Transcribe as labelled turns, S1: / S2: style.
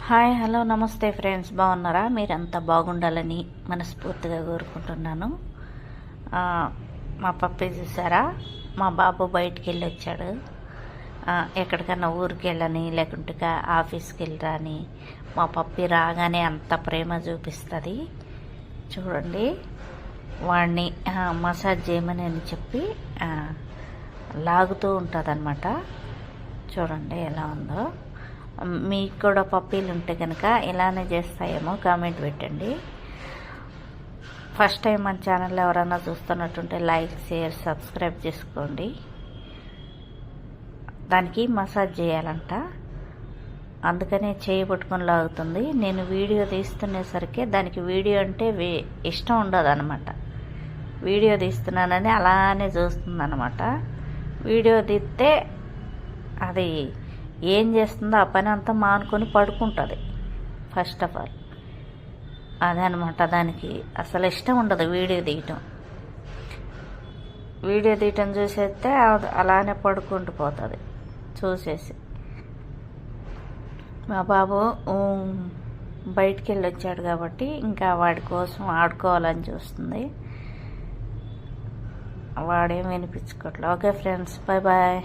S1: Hi hello నమస్తే friends, బాగున్నారా? మీరంతా బాగుండాలని మనస్ఫూర్తిగా కోరుకుంటున్నాను. మా పప్పి చూసారా, మా బాబు బయటికి వెళ్ళి వచ్చాడు. ఎక్కడికన్నా ఊరికి వెళ్ళని లేకుంటే ఆఫీస్కి వెళ్ళరాని మా పప్పి రాగానే అంత ప్రేమ చూపిస్తుంది. చూడండి, వాడిని మసాజ్ చేయమని అని చెప్పి లాగుతూ ఉంటుంది. చూడండి ఎలా ఉందో. మీకు కూడా పప్పీలు ఉంటే కనుక ఇలానే చేస్తాయేమో కామెంట్ పెట్టండి. ఫస్ట్ టైం మన ఛానల్ ఎవరైనా చూస్తున్నట్టుంటే లైక్, షేర్, సబ్స్క్రైబ్ చేసుకోండి. దానికి మసాజ్ చేయాలంట, అందుకనే చేయబట్టుకొని లాగుతుంది. నేను వీడియో తీస్తునేసరికి దానికి వీడియో అంటే ఇష్టం ఉండదు అనమాట. వీడియో తీస్తున్నానని అలానే చూస్తుంది. వీడియో తీస్తే అది ఏం చేస్తుందో ఆ పని అంతా మానుకొని పడుకుంటుంది. ఫస్ట్ ఆఫ్ ఆల్ అదనమాట, దానికి అసలు ఇష్టం ఉండదు వీడియో తీయటం. వీడియో తీయటం చూసేస్తే అలానే పడుకుంటూ పోతుంది చూసేసి. మా బాబు బయటికి వెళ్ళి వచ్చాడు కాబట్టి ఇంకా వాడి కోసం ఆడుకోవాలని చూస్తుంది. వాడేం వినిపించుకోవట్లేదు. Okay friends, bye bye.